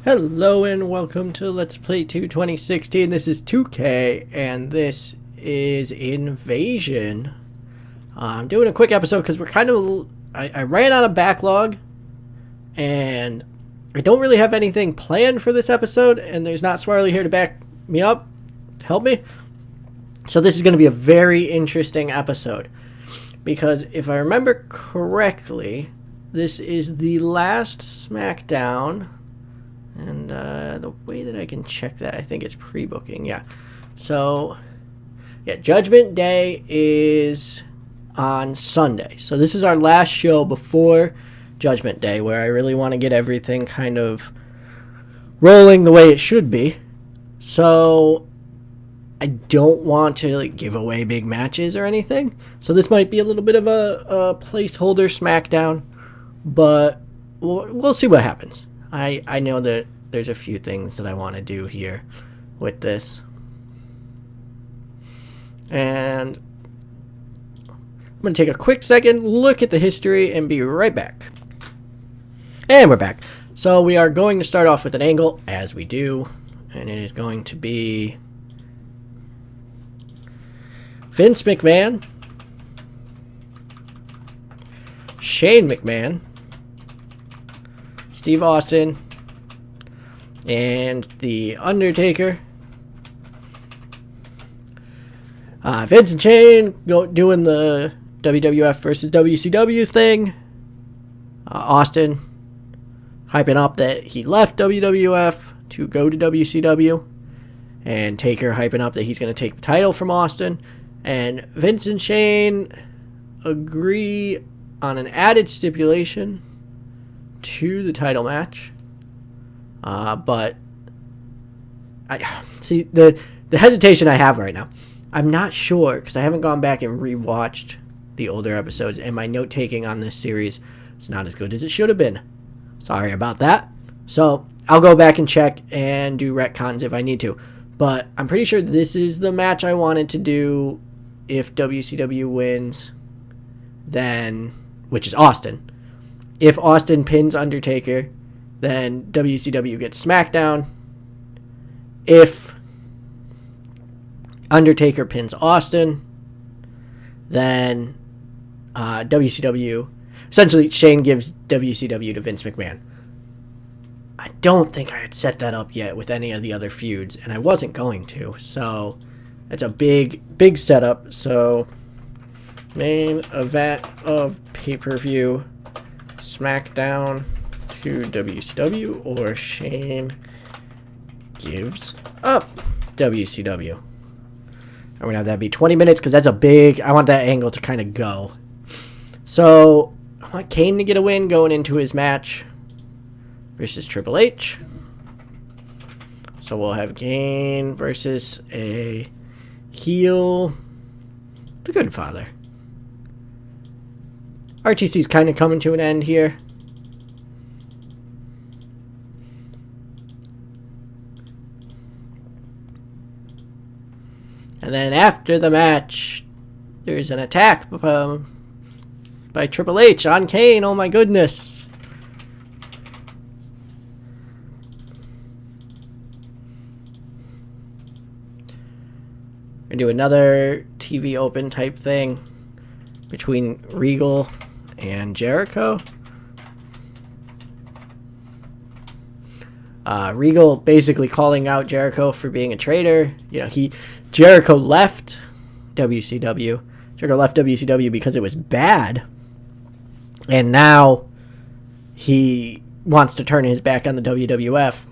Hello and welcome to Let's Play 2 2016. This is 2K and this is InVasion. I'm doing a quick episode because we're kind of... I ran out of backlog and I don't really have anything planned for this episode, and there's not Swarley here to back me up, to help me. So this is going to be a very interesting episode because if I remember correctly, this is the last SmackDown. And the way that I can check that, I think it's pre-booking, yeah. So, yeah, Judgment Day is on Sunday. So this is our last show before Judgment Day, where I really want to get everything kind of rolling the way it should be. So, I don't want to give away big matches or anything. So this might be a little bit of a placeholder SmackDown, but we'll see what happens. I know that there's a few things that I want to do here with this. And I'm going to take a quick second, look at the history, and be right back. And we're back. So we are going to start off with an angle, as we do. And it is going to be Vince McMahon, Shane McMahon, Steve Austin, and The Undertaker. Vince and Shane doing the WWF versus WCW thing. Austin hyping up that he left WWF to go to WCW. And Taker hyping up that he's going to take the title from Austin. And Vince and Shane agree on an added stipulation to the title match, but I see the hesitation I have right now. I'm not sure because I haven't gone back and rewatched the older episodes, and my note taking on this series is not as good as it should have been. Sorry about that. So I'll go back and check and do retcons if I need to, but I'm pretty sure this is the match I wanted to do if WCW wins, then, which is Austin. If Austin pins Undertaker, then WCW gets SmackDown. If Undertaker pins Austin, then WCW... Essentially, Shane gives WCW to Vince McMahon. I don't think I had set that up yet with any of the other feuds, and I wasn't going to. So, it's a big, big setup. So, main event of pay-per-view... SmackDown to WCW, or Shane gives up WCW. I'm gonna have that be 20 minutes because that's a big... I want that angle to kind of go. So I want Kane to get a win going into his match versus Triple H. So we'll have Kane versus a heel, the Good Father. RTC's kind of coming to an end here. And then after the match, there's an attack by Triple H on Kane. Oh my goodness. We're going to do another TV Open type thing between Regal and Jericho. Regal basically calling out Jericho for being a traitor. You know, Jericho left WCW. Jericho left WCW because it was bad. And now he wants to turn his back on the WWF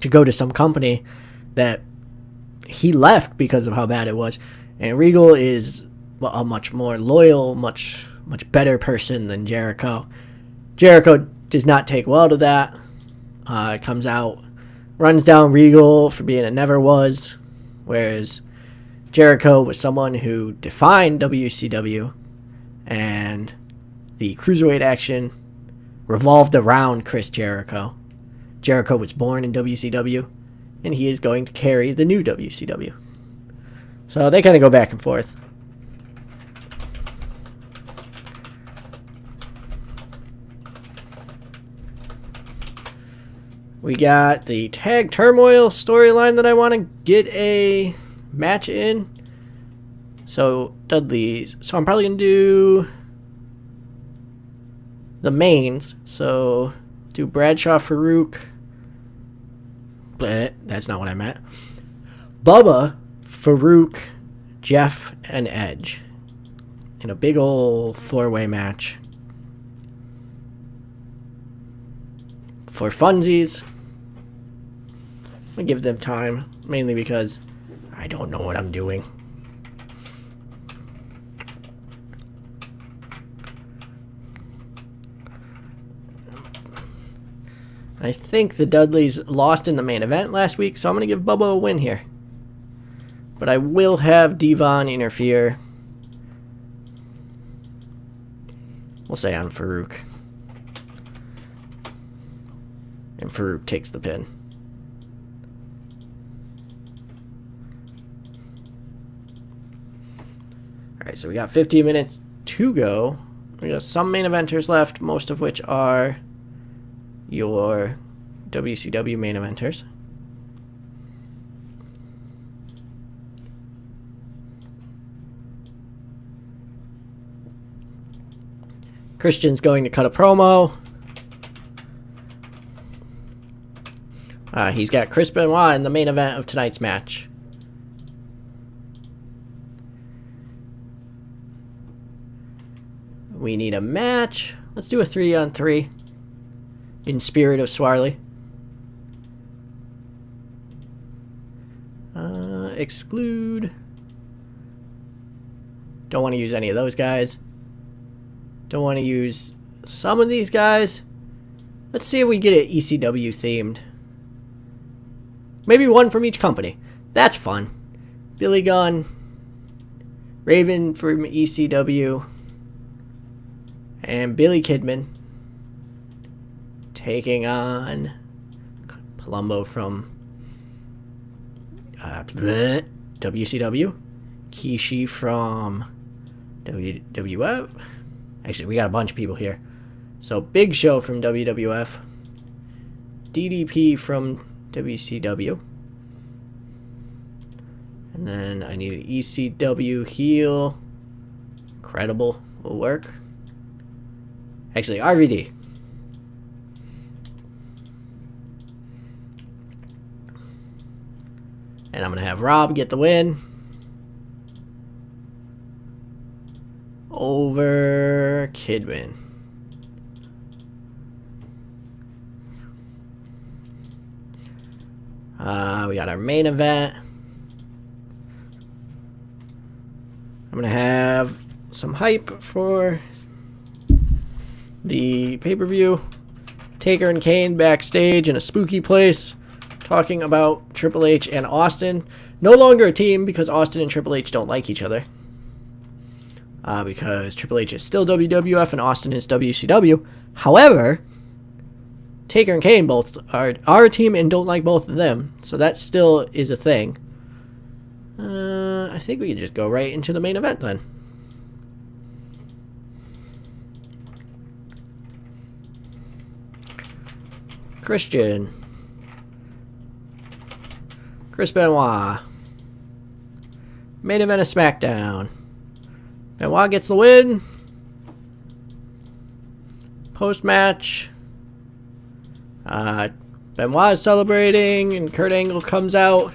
to go to some company that he left because of how bad it was. And Regal is a much more loyal, much better person than Jericho. Jericho does not take well to that. Comes out, runs down Regal for being a never was, whereas Jericho was someone who defined WCW, and the Cruiserweight action revolved around Chris Jericho. Jericho was born in WCW, and he is going to carry the new WCW. So they kind of go back and forth. We got the Tag Turmoil storyline that I want to get a match in. So, Dudley's. So, I'm probably going to do the mains. So, do Bradshaw, Farouk. Bleh, that's not what I meant. Bubba, Farouk, Jeff, and Edge. In a big old 4-way match. For funsies. I'm going to give them time. Mainly because I don't know what I'm doing. I think the Dudleys lost in the main event last week, so I'm going to give Bubba a win here. But I will have Devon interfere. We'll say on Farouk. And Farouk takes the pin. Alright, so we got 15 minutes to go. We got some main eventers left, most of which are your WCW main eventers. Christian's going to cut a promo. He's got Chris Benoit in the main event of tonight's match. We need a match. Let's do a 3-on-3. In spirit of Swarley. Exclude. Don't want to use any of those guys. Don't want to use some of these guys. Let's see if we get it ECW themed. Maybe one from each company. That's fun. Billy Gunn. Raven from ECW. And Billy Kidman. Taking on Palumbo from WCW. Kishi from WWF. Actually, we got a bunch of people here. So, Big Show from WWF. DDP from WCW. And then I need an ECW heel. Credible will work. Actually, RVD. And I'm going to have Rob get the win. Over Kidman. We got our main event. I'm going to have some hype for the pay-per-view. Taker and Kane backstage in a spooky place talking about Triple H and Austin. No longer a team because Austin and Triple H don't like each other. Because Triple H is still WWF and Austin is WCW. However, Taker and Kane both are a team and don't like both of them. So that still is a thing. I think we can just go right into the main event then. Christian. Chris Benoit. Main event of SmackDown. Benoit gets the win. Post-match. Benoit is celebrating and Kurt Angle comes out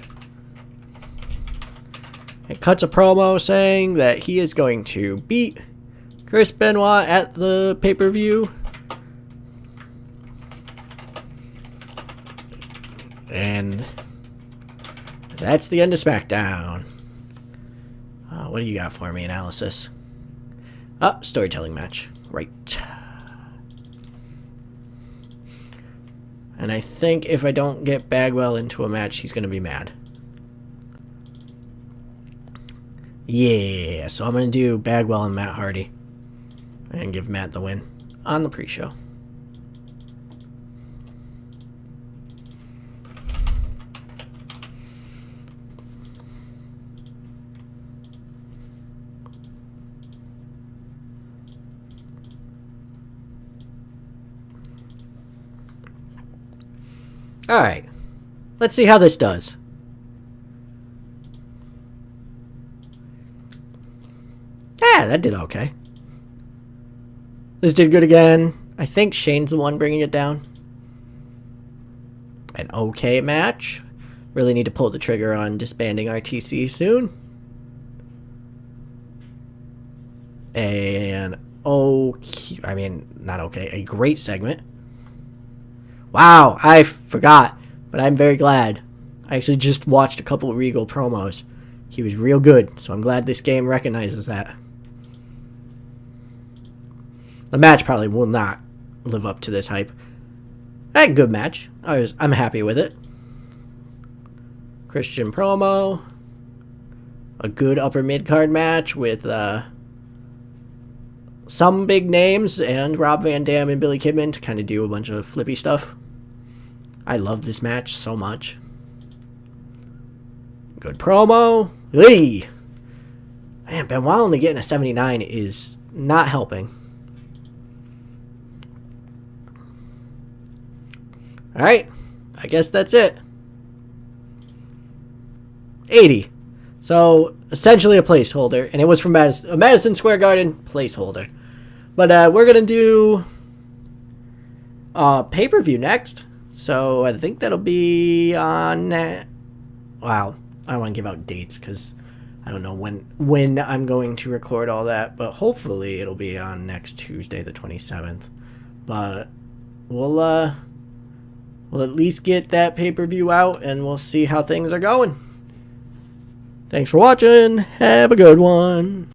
and cuts a promo saying that he is going to beat Chris Benoit at the pay-per-view. And that's the end of SmackDown. What do you got for me, analysis? Storytelling match. Right. And I think if I don't get Bagwell into a match, he's going to be mad. Yeah, so I'm going to do Bagwell and Matt Hardy. And give Matt the win on the pre-show. Alright. Let's see how this does. Yeah, that did okay. This did good again. I think Shane's the one bringing it down. An okay match. Really need to pull the trigger on disbanding RTC soon. And okay, I mean, not okay, a great segment. Wow, I forgot, but I'm very glad. I actually just watched a couple of Regal promos. He was real good, so I'm glad this game recognizes that. The match probably will not live up to this hype. A good match. I'm happy with it. Christian promo. A good upper mid-card match with some big names and Rob Van Dam and Billy Kidman to kind of do a bunch of flippy stuff. I love this match so much. Good promo. Hey! Man, Benoit only getting a 79 is not helping. Alright, I guess that's it. 80. So, essentially a placeholder, and it was from a Madison Square Garden placeholder. But we're going to do pay-per-view next. So, I think that'll be on... wow, I don't want to give out dates, because I don't know when I'm going to record all that. But hopefully it'll be on next Tuesday, the 27th. But we'll at least get that pay-per-view out, and we'll see how things are going. Thanks for watching. Have a good one.